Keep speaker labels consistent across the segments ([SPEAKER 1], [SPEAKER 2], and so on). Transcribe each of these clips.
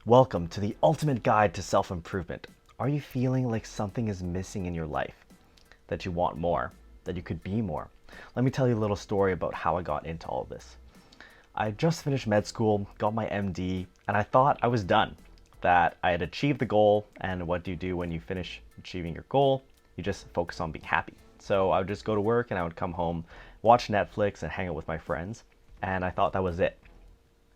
[SPEAKER 1] Welcome to the ultimate guide to self-improvement. Are you feeling like something is missing in your life? That you want more? That you could be more? Let me tell you a little story about how I got into all of this. I just finished med school, got my MD, and I thought I was done. That I had achieved the goal, and what do you do when you finish achieving your goal? You just focus on being happy. So I would just go to work and I would come home, watch Netflix and hang out with my friends, and I thought that was it.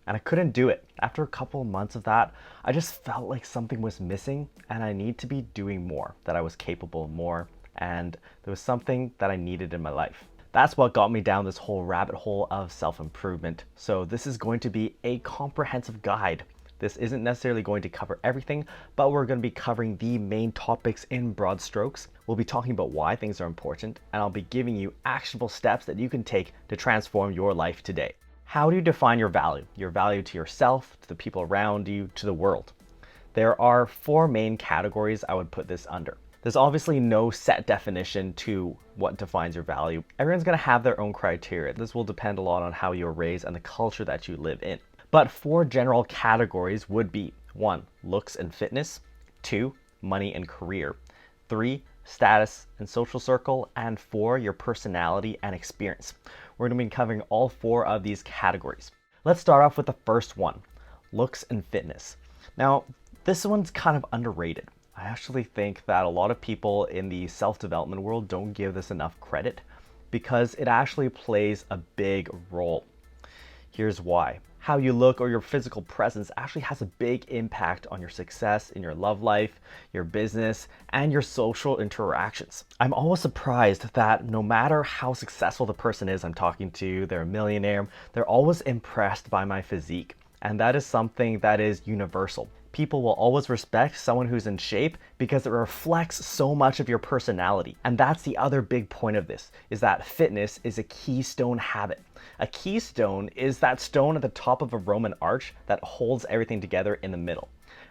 [SPEAKER 1] And I couldn't do it. After a couple of months of that, I just felt like something was missing and I need to be doing more, that I was capable of more, and there was something that I needed in my life. That's what got me down this whole rabbit hole of self-improvement. So this is going to be a comprehensive guide. This isn't necessarily going to cover everything, but we're going to be covering the main topics in broad strokes. We'll be talking about why things are important, and I'll be giving you actionable steps that you can take to transform your life today. How do you define your value? Your value to yourself, to the people around you, to the world. There are four main categories I would put this under. There's obviously no set definition to what defines your value. Everyone's going to have their own criteria. This will depend a lot on how you're raised and the culture that you live in. But four general categories would be: 1, looks and fitness; 2, money and career; 3, status and social circle; and 4, your personality and experience. We're going to be covering all four of these categories. Let's start off with the first one, looks and fitness. Now, this one's kind of underrated. I actually think that a lot of people in the self-development world don't give this enough credit because it actually plays a big role. Here's why. How you look or your physical presence actually has a big impact on your success in your love life, your business, and your social interactions. I'm always surprised that no matter how successful the person is I'm talking to, they're a millionaire, they're always impressed by my physique. And that is something that is universal. People will always respect someone who's in shape because it reflects so much of your personality. And that's the other big point of this, is that fitness is a keystone habit. A keystone is that stone at the top of a Roman arch that holds everything together in the middle.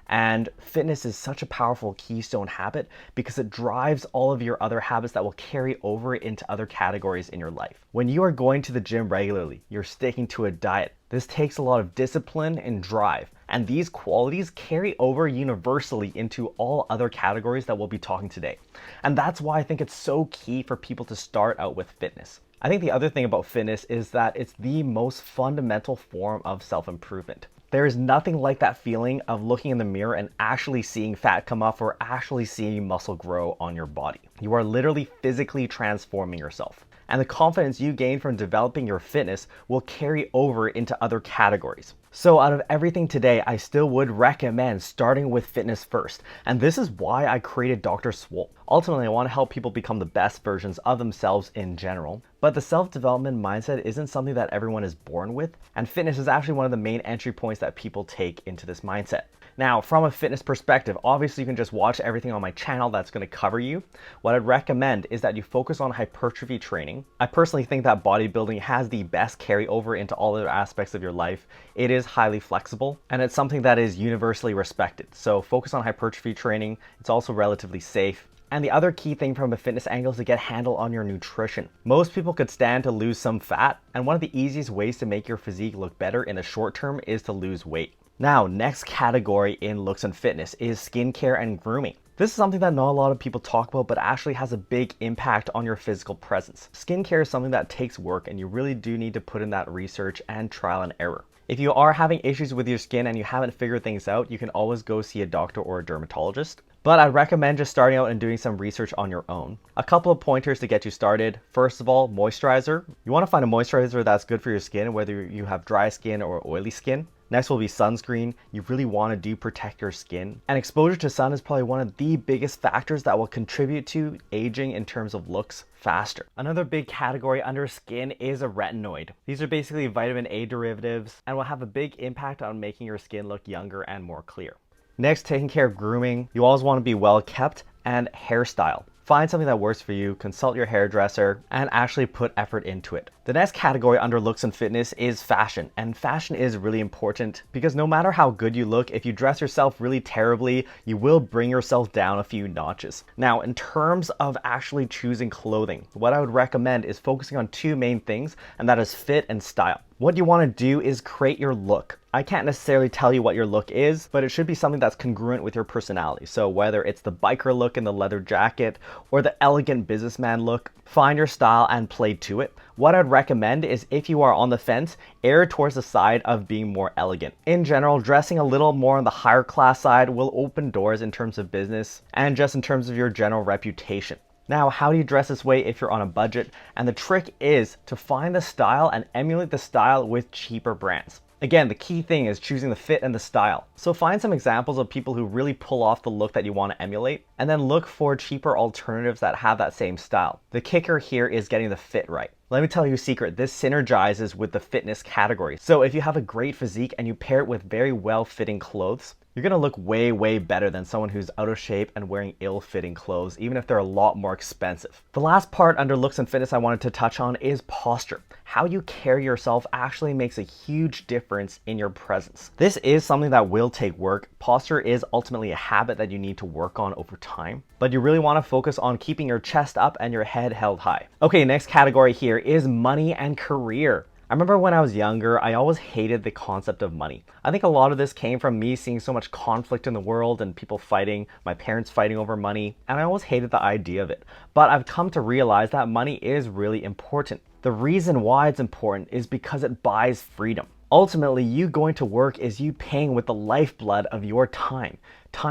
[SPEAKER 1] And fitness is such a powerful keystone habit because it drives all of your other habits that will carry over into other categories in your life. When you are going to the gym regularly, you're sticking to a diet. This takes a lot of discipline and drive. And these qualities carry over universally into all other categories that we'll be talking today. And that's why I think it's so key for people to start out with fitness. I think the other thing about fitness is that it's the most fundamental form of self-improvement. There is nothing like that feeling of looking in the mirror and actually seeing fat come off or actually seeing muscle grow on your body. You are literally physically transforming yourself. And the confidence you gain from developing your fitness will carry over into other categories. So out of everything today, I still would recommend starting with fitness first. And this is why I created Dr. Swole. Ultimately, I want to help people become the best versions of themselves in general. But the self-development mindset isn't something that everyone is born with. And fitness is actually one of the main entry points that people take into this mindset. Now, from a fitness perspective, obviously you can just watch everything on my channel that's going to cover you. What I'd recommend is that you focus on hypertrophy training. I personally think that bodybuilding has the best carryover into all other aspects of your life. It is highly flexible and it's something that is universally respected. So focus on hypertrophy training. It's also relatively safe. And the other key thing from a fitness angle is to get a handle on your nutrition. Most people could stand to lose some fat, and one of the easiest ways to make your physique look better in the short term is to lose weight. Now, next category in looks and fitness is skincare and grooming. This is something that not a lot of people talk about, but actually has a big impact on your physical presence. Skincare is something that takes work, and you really do need to put in that research and trial and error. If you are having issues with your skin and you haven't figured things out, you can always go see a doctor or a dermatologist. But I'd recommend just starting out and doing some research on your own. A couple of pointers to get you started. First of all, moisturizer. You want to find a moisturizer that's good for your skin, whether you have dry skin or oily skin. Next will be sunscreen. You really want to protect your skin. And exposure to sun is probably one of the biggest factors that will contribute to aging in terms of looks faster. Another big category under skin is a retinoid. These are basically vitamin A derivatives and will have a big impact on making your skin look younger and more clear. Next, taking care of grooming. You always want to be well kept, and hairstyle. Find something that works for you, consult your hairdresser, and actually put effort into it. The next category under looks and fitness is fashion. And fashion is really important because no matter how good you look, if you dress yourself really terribly, you will bring yourself down a few notches. Now, in terms of actually choosing clothing, what I would recommend is focusing on two main things, and that is fit and style. What you want to do is create your look. I can't necessarily tell you what your look is, but it should be something that's congruent with your personality. So whether it's the biker look in the leather jacket or the elegant businessman look, find your style and play to it. What I'd recommend is, if you are on the fence, err towards the side of being more elegant. In general, dressing a little more on the higher class side will open doors in terms of business and just in terms of your general reputation. Now, how do you dress this way if you're on a budget? And the trick is to find the style and emulate the style with cheaper brands. Again, the key thing is choosing the fit and the style. So find some examples of people who really pull off the look that you want to emulate, and then look for cheaper alternatives that have that same style. The kicker here is getting the fit right. Let me tell you a secret, this synergizes with the fitness category. So if you have a great physique and you pair it with very well-fitting clothes, you're gonna look way, way better than someone who's out of shape and wearing ill-fitting clothes, even if they're a lot more expensive. The last part under looks and fitness I wanted to touch on is posture. How you carry yourself actually makes a huge difference in your presence. This is something that will take work. Posture is ultimately a habit that you need to work on over time, but you really wanna focus on keeping your chest up and your head held high. Okay, next category here is money and career. I remember when I was younger, I always hated the concept of money. I think a lot of this came from me seeing so much conflict in the world and people fighting, my parents fighting over money, and I always hated the idea of it. But I've come to realize that money is really important. The reason why it's important is because it buys freedom. Ultimately, you going to work is you paying with the lifeblood of your time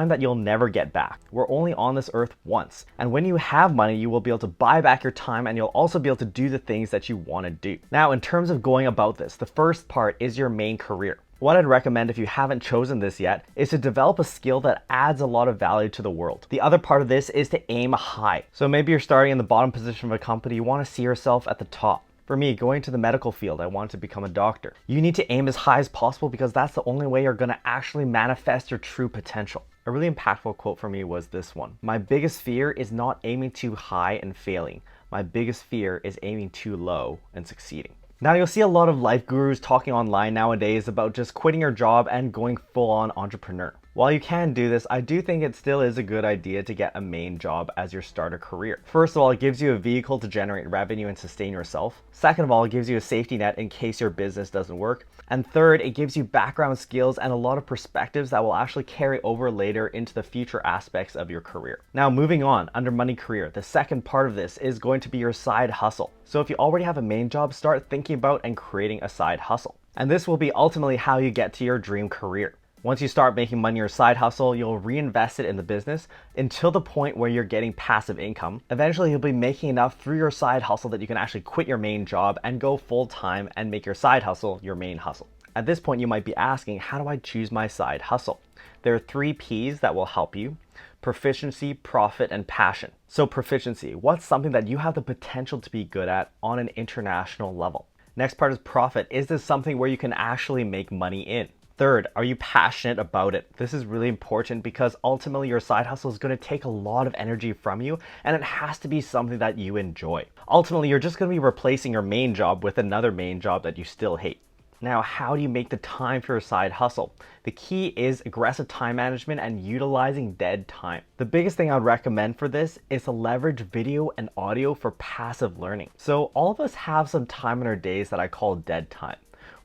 [SPEAKER 1] that you'll never get back. We're only on this earth once. And when you have money, you will be able to buy back your time, and you'll also be able to do the things that you want to do. Now, in terms of going about this, the first part is your main career. What I'd recommend, if you haven't chosen this yet, is to develop a skill that adds a lot of value to the world. The other part of this is to aim high. So maybe you're starting in the bottom position of a company, you want to see yourself at the top. For me, going to the medical field, I wanted to become a doctor. You need to aim as high as possible because that's the only way you're going to actually manifest your true potential. A really impactful quote for me was this one: "My biggest fear is not aiming too high and failing. My biggest fear is aiming too low and succeeding." Now, you'll see a lot of life gurus talking online nowadays about just quitting your job and going full-on entrepreneur. While you can do this, I do think it still is a good idea to get a main job as your starter career. First of all, it gives you a vehicle to generate revenue and sustain yourself. Second of all, it gives you a safety net in case your business doesn't work. And third, it gives you background skills and a lot of perspectives that will actually carry over later into the future aspects of your career. Now, moving on, under money career, the second part of this is going to be your side hustle. So if you already have a main job, start thinking about and creating a side hustle. And this will be ultimately how you get to your dream career. Once you start making money your side hustle, you'll reinvest it in the business until the point where you're getting passive income. Eventually, you'll be making enough through your side hustle that you can actually quit your main job and go full time and make your side hustle your main hustle. At this point, you might be asking, how do I choose my side hustle? There are 3 P's that will help you: proficiency, profit, and passion. So proficiency, what's something that you have the potential to be good at on an international level? Next part is profit. Is this something where you can actually make money in? Third, are you passionate about it? This is really important because ultimately your side hustle is going to take a lot of energy from you, and it has to be something that you enjoy. Ultimately, you're just going to be replacing your main job with another main job that you still hate. Now, how do you make the time for your side hustle? The key is aggressive time management and utilizing dead time. The biggest thing I would recommend for this is to leverage video and audio for passive learning. So all of us have some time in our days that I call dead time.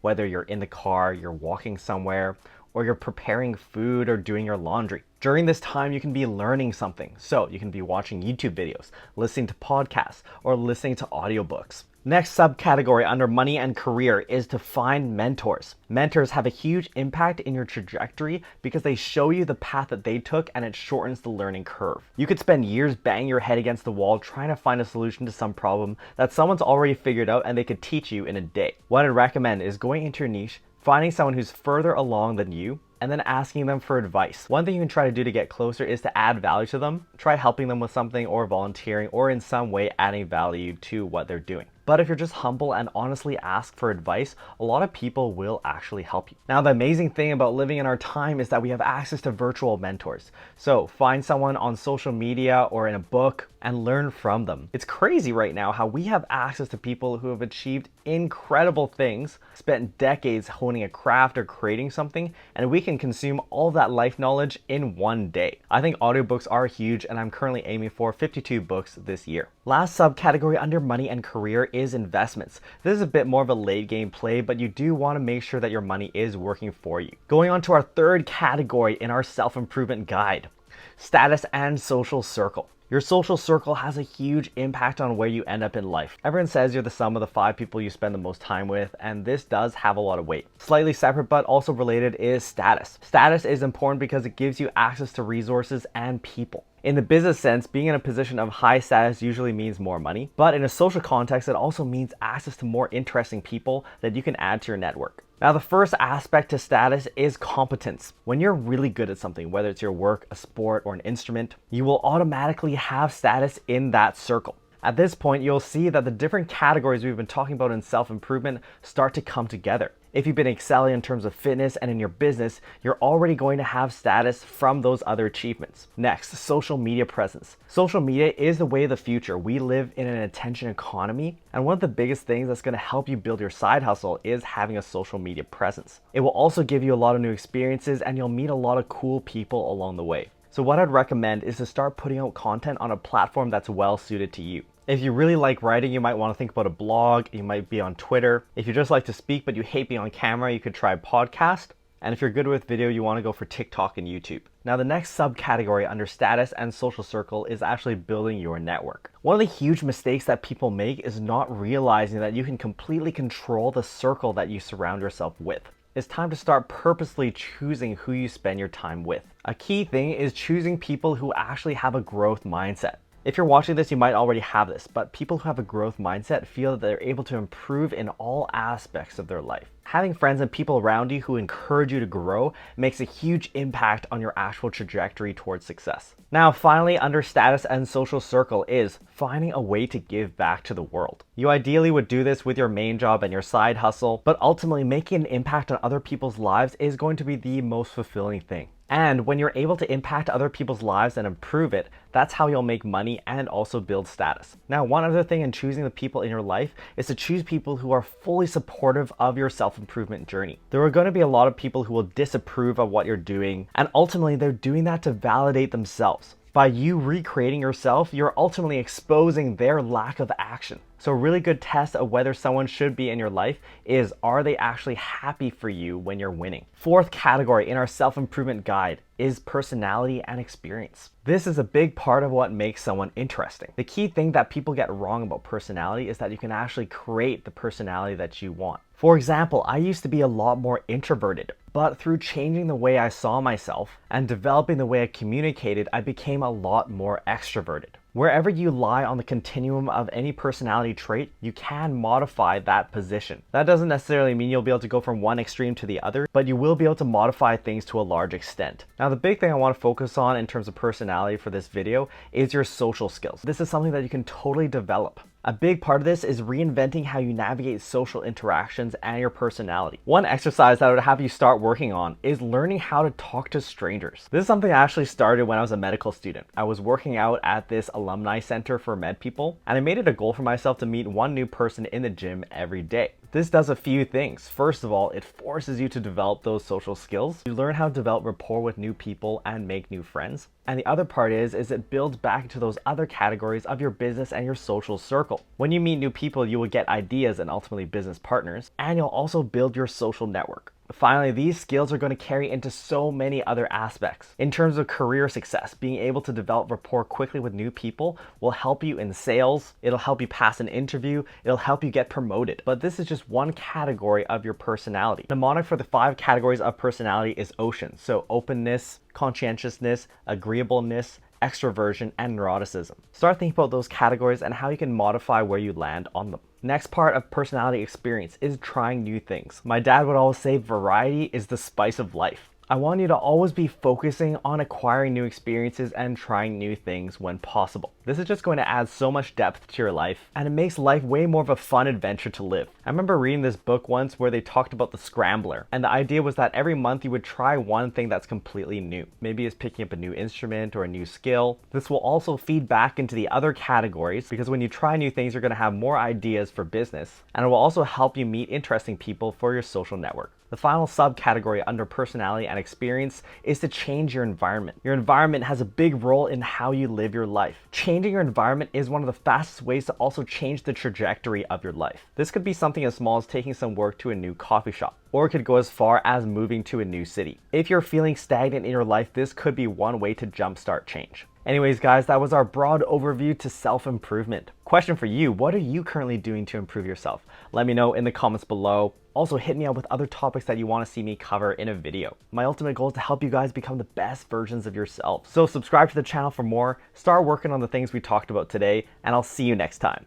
[SPEAKER 1] Whether you're in the car, you're walking somewhere, or you're preparing food or doing your laundry. During this time, you can be learning something. So you can be watching YouTube videos, listening to podcasts, or listening to audiobooks. Next subcategory under money and career is to find mentors. Mentors have a huge impact in your trajectory because they show you the path that they took, and it shortens the learning curve. You could spend years banging your head against the wall trying to find a solution to some problem that someone's already figured out and they could teach you in a day. What I'd recommend is going into your niche, finding someone who's further along than you, and then asking them for advice. One thing you can try to do to get closer is to add value to them. Try helping them with something, or volunteering, or in some way adding value to what they're doing. But if you're just humble and honestly ask for advice, a lot of people will actually help you. Now, the amazing thing about living in our time is that we have access to virtual mentors. So find someone on social media or in a book and learn from them. It's crazy right now how we have access to people who have achieved incredible things, spent decades honing a craft or creating something, and we can consume all of that life knowledge in one day. I think audiobooks are huge, and I'm currently aiming for 52 books this year. Last subcategory under money and career is investments. This is a bit more of a late game play, but you do want to make sure that your money is working for you. Going on to our third category in our self-improvement guide, status and social circle. Your social circle has a huge impact on where you end up in life. Everyone says you're the sum of the 5 people you spend the most time with, and this does have a lot of weight. Slightly separate but also related is status. Status is important because it gives you access to resources and people. In the business sense, being in a position of high status usually means more money, but in a social context, it also means access to more interesting people that you can add to your network. Now, the first aspect to status is competence. When you're really good at something, whether it's your work, a sport, or an instrument, you will automatically have status in that circle. At this point, you'll see that the different categories we've been talking about in self-improvement start to come together. If you've been excelling in terms of fitness and in your business, you're already going to have status from those other achievements. Next, social media presence. Social media is the way of the future. We live in an attention economy, and one of the biggest things that's going to help you build your side hustle is having a social media presence. It will also give you a lot of new experiences, and you'll meet a lot of cool people along the way. So what I'd recommend is to start putting out content on a platform that's well suited to you. If you really like writing, you might want to think about a blog. You might be on Twitter. If you just like to speak but you hate being on camera, you could try a podcast. And if you're good with video, you want to go for TikTok and YouTube. Now, the next subcategory under status and social circle is actually building your network. One of the huge mistakes that people make is not realizing that you can completely control the circle that you surround yourself with. It's time to start purposely choosing who you spend your time with. A key thing is choosing people who actually have a growth mindset. If you're watching this, you might already have this, but people who have a growth mindset feel that they're able to improve in all aspects of their life. Having friends and people around you who encourage you to grow makes a huge impact on your actual trajectory towards success. Now, finally, under status and social circle is finding a way to give back to the world. You ideally would do this with your main job and your side hustle, but ultimately making an impact on other people's lives is going to be the most fulfilling thing. And when you're able to impact other people's lives and improve it, that's how you'll make money and also build status. Now, one other thing in choosing the people in your life is to choose people who are fully supportive of your self-improvement journey. There are going to be a lot of people who will disapprove of what you're doing, and ultimately they're doing that to validate themselves. By you recreating yourself, you're ultimately exposing their lack of action. So a really good test of whether someone should be in your life is, are they actually happy for you when you're winning? Fourth category in our self-improvement guide is personality and experience. This is a big part of what makes someone interesting. The key thing that people get wrong about personality is that you can actually create the personality that you want. For example, I used to be a lot more introverted, but through changing the way I saw myself and developing the way I communicated, I became a lot more extroverted. Wherever you lie on the continuum of any personality trait, you can modify that position. That doesn't necessarily mean you'll be able to go from one extreme to the other, but you will be able to modify things to a large extent. Now, the big thing I want to focus on in terms of personality for this video is your social skills. This is something that you can totally develop. A big part of this is reinventing how you navigate social interactions and your personality. One exercise that I would have you start working on is learning how to talk to strangers. This is something I actually started when I was a medical student. I was working out at this alumni center for med people, and I made it a goal for myself to meet one new person in the gym every day. This does a few things. First of all, it forces you to develop those social skills. You learn how to develop rapport with new people and make new friends. And the other part is it builds back into those other categories of your business and your social circle. When you meet new people, you will get ideas and ultimately business partners, and you'll also build your social network. Finally, these skills are going to carry into so many other aspects. In terms of career success, being able to develop rapport quickly with new people will help you in sales, it'll help you pass an interview, it'll help you get promoted. But this is just one category of your personality. The mnemonic for the 5 categories of personality is OCEAN. So openness, conscientiousness, agreeableness, extroversion, and neuroticism. Start thinking about those categories and how you can modify where you land on them. Next part of personality experience is trying new things. My dad would always say variety is the spice of life. I want you to always be focusing on acquiring new experiences and trying new things when possible. This is just going to add so much depth to your life, and it makes life way more of a fun adventure to live. I remember reading this book once where they talked about the scrambler, and the idea was that every month you would try one thing that's completely new. Maybe it's picking up a new instrument or a new skill. This will also feed back into the other categories, because when you try new things, you're going to have more ideas for business, and it will also help you meet interesting people for your social network. The final subcategory under personality and experience is to change your environment. Your environment has a big role in how you live your life. Changing your environment is one of the fastest ways to also change the trajectory of your life. This could be something as small as taking some work to a new coffee shop, or it could go as far as moving to a new city. If you're feeling stagnant in your life, this could be one way to jumpstart change. Anyways, guys, that was our broad overview to self-improvement. Question for you, what are you currently doing to improve yourself? Let me know in the comments below. Also, hit me up with other topics that you want to see me cover in a video. My ultimate goal is to help you guys become the best versions of yourself. So subscribe to the channel for more, start working on the things we talked about today, and I'll see you next time.